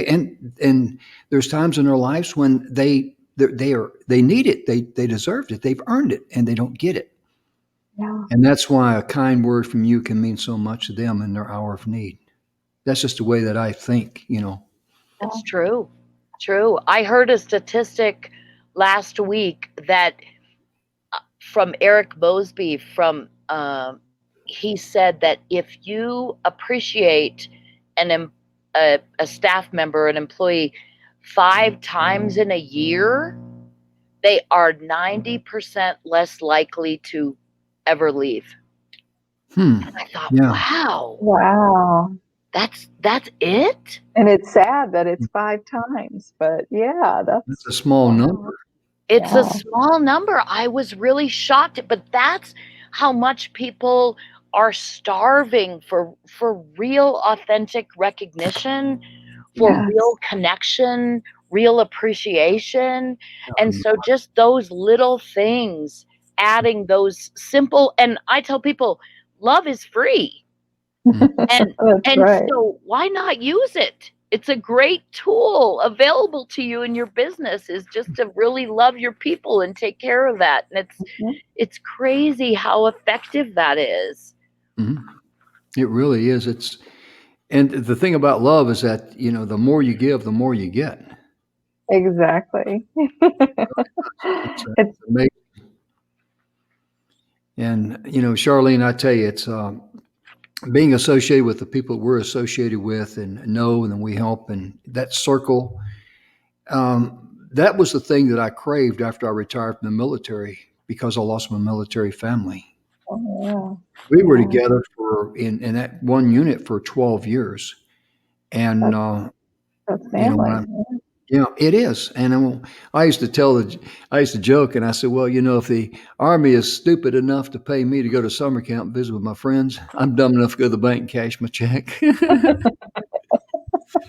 there's times in their lives when they need it. They deserved it. They've earned it, and they don't get it. Yeah. And that's why a kind word from you can mean so much to them in their hour of need. That's just the way that I think. It's true. True. I heard a statistic last week that from Eric Mosby he said that if you appreciate a staff member, an employee 5 times in a year, they are 90% less likely to ever leave. Hmm. And I thought, Yeah. wow, Wow. that's it? And it's sad that it's 5 times, but yeah, That's a that's small wow. number. It's a Yeah. small number. I was really shocked, but that's how much people are starving for real authentic recognition, for real Yes. connection, real appreciation. And Um, so just those little things, adding those simple, and I tell people love is free. mm, And That's and right. so why not use it? It's a great tool available to you in your business is just to really love your people and take care of that. And Mhm. it's crazy how effective that is. mhm. It really is. And the thing about love is that the more you give, the more you get. Exactly. It's It's amazing. And Charlene, I tell you, it's being associated with the people we're associated with and know, and then we help, and that circle. That was the thing that I craved after I retired from the military because I lost my military family. oh, We yeah. were Yeah. together in that one unit for 12 years, and That's when family. I it is. And I used to I used to joke, and I said, well, if the Army is stupid enough to pay me to go to summer camp and visit with my friends, I'm dumb enough to go to the bank and cash my check.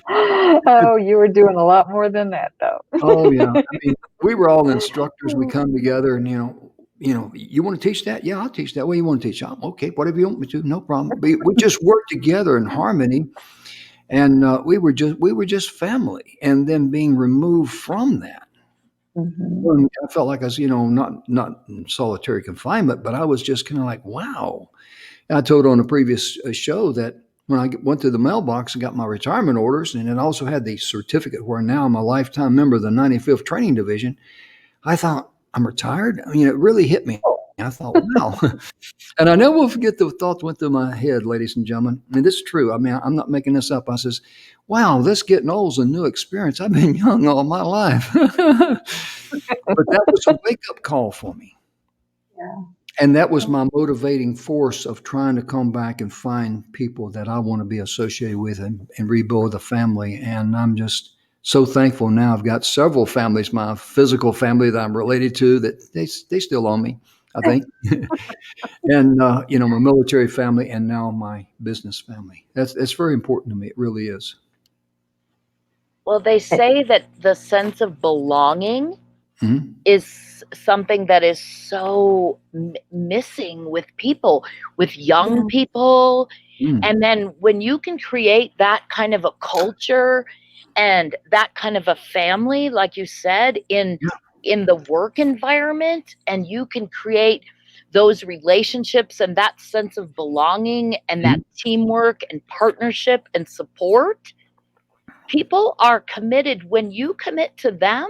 Oh, you were doing a lot more than that though. Oh yeah, I mean, we were all instructors. We come together, and you want to teach that? Yeah, I'll teach that. What do you want to teach? Okay, whatever you want me to, no problem. We just worked together in harmony, and we were just family. And then being removed from that. Mhm. Well, I felt like I was, not in solitary confinement, but I was just kind of like, wow. And I told on a previous show that when I went to the mailbox and got my retirement orders, and it also had the certificate where now I'm a lifetime member of the 95th Training Division, I thought, I'm retired? I mean, it really hit me. Oh. I thought, wow. And I never will forget the thought that went through my head, ladies and gentlemen. And this is true. I mean, I'm not making this up. I says, wow, this getting old is a new experience. I've been young all my life. But that was a wake up call for me. Yeah. And that was my motivating force of trying to come back and find people that I want to be associated with and rebuild the family. And I'm just so thankful now. I've got several families, my physical family that I'm related to, that they still own me, I think. And, my military family and now my business family. That's very important to me. It really is. Well, they say that the sense of belonging Mhm. is something that is so missing with people, with young Yeah. people. Mm. And then when you can create that kind of a culture and that kind of a family, like you said, Yeah. in the work environment, and you can create those relationships and that sense of belonging and that Mhm. teamwork and partnership and support, people are committed. When you commit to them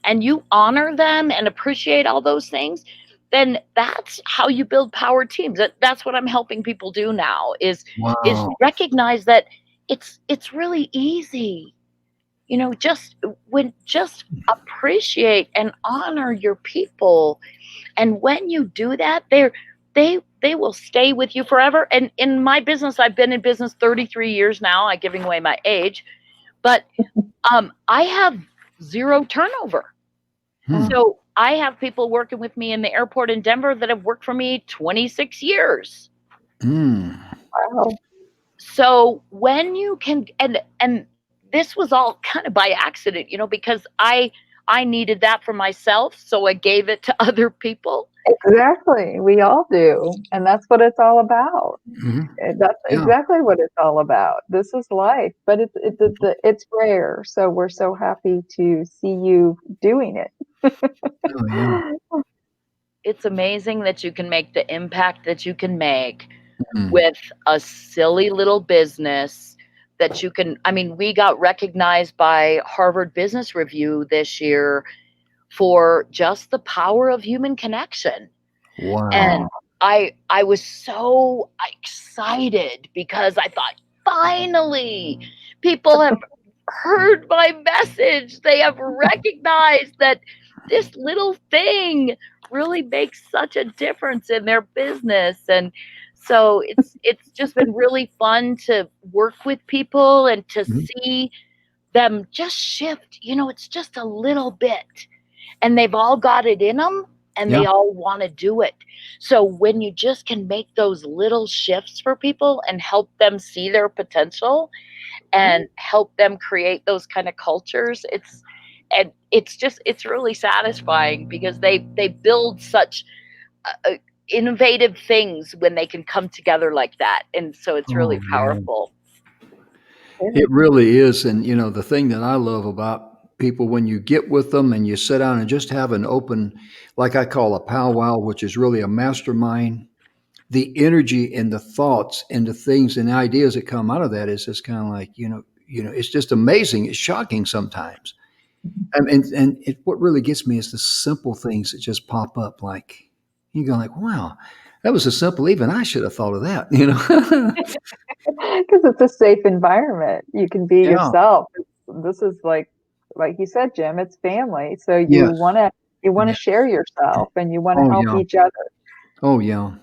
and you honor them and appreciate all those things, then that's how you build power teams. That's what I'm helping people do now is Wow. recognize that it's really easy. Just appreciate and honor your people. And when you do that, they will stay with you forever. And in my business, I've been in business 33 years now. I'm giving away my age, but I have zero turnover. Hmm. So I have people working with me in the airport in Denver that have worked for me 26 years. Mm. Wow. So when you can, and this was all kind of by accident, because I needed that for myself, so I gave it to other people. Exactly. We all do. And that's what it's all about. Mhm. That's Yeah. exactly what it's all about. This is life, but it's rare. So we're so happy to see you doing it. Oh, yeah. It's amazing that you can make the impact that you can make Mm. with a silly little business that you can. I mean, we got recognized by Harvard Business Review this year for just the power of human connection. And Wow. I was so excited because I thought, finally, people have heard my message. They have recognized that this little thing really makes such a difference in their business. And so it's just been really fun to work with people and to Mhm. see them just shift. It's just a little bit, and they've all got it in them, and Yeah. they all want to do it. So when you just can make those little shifts for people and help them see their potential and help them create those kind of cultures, it's really satisfying because they build such innovative things when they can come together like that, and so it's really Oh, yeah. powerful. It really is. And, the thing that I love about people, when you get with them and you sit down and just have an open, like I call a powwow, which is really a mastermind, the energy and the thoughts and the things and ideas that come out of that is just kind of like, it's just amazing. It's shocking sometimes. What really gets me is the simple things that just pop up. Like you go like, wow, that was a simple, even I should have thought of that. Because it's a safe environment. You can be Yeah. yourself. This is like you said, Jim, it's family. So you Yes. wanna Yes. share yourself and you wanna Oh, help yeah. each other. Oh, yeah.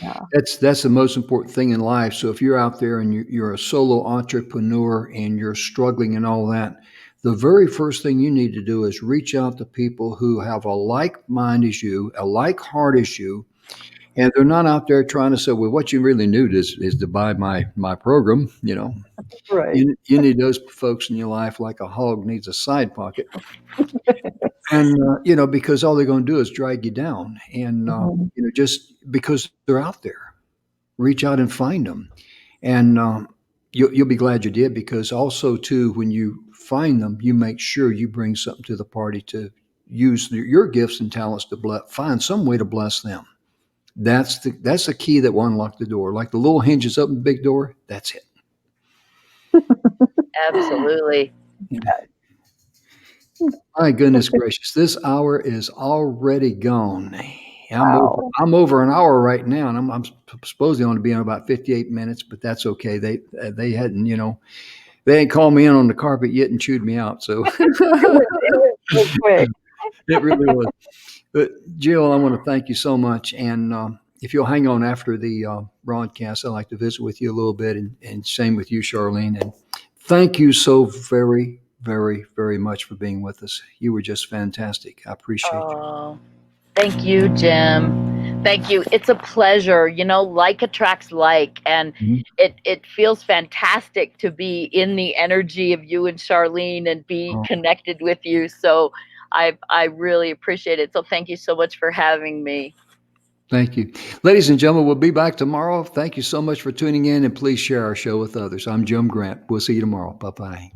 Yeah. That's the most important thing in life. So if you're out there and you're a solo entrepreneur and you're struggling and all that, the very first thing you need to do is reach out to people who have a like mind as you, a like heart as you, and they're not out there trying to say, well, what you really need is to buy my program. Right. You need those folks in your life like a hog needs a side pocket. And, because all they're going to do is drag you down. And, Mhm. just because they're out there, reach out and find them. And you'll be glad you did, because also, too, when you find them, you make sure you bring something to the party to, use your gifts and talents to find some way to bless them. That's the key that will unlock the door. Like the little hinges up in the big door, that's it. Absolutely. My goodness gracious, this hour is already gone. Wow. I'm over an hour right now, and I'm supposed to only be in about 58 minutes, but that's okay. They hadn't, they ain't called me in on the carpet yet and chewed me out. So It was quick. it really was. But Jill, I want to thank you so much. And if you'll hang on after the broadcast, I'd like to visit with you a little bit, and same with you, Charlene. And thank you so very, very, very much for being with us. You were just fantastic. I appreciate you. Oh, thank you, Jim. Thank you. It's a pleasure. Like attracts like, and Mhm. it feels fantastic to be in the energy of you and Charlene and be Oh, connected with you. So I really appreciate it. So thank you so much for having me. thank you. Ladies and gentlemen, we'll be back tomorrow. Thank you so much for tuning in, and please share our show with others. I'm Jim Grant. We'll see you tomorrow. Bye-bye.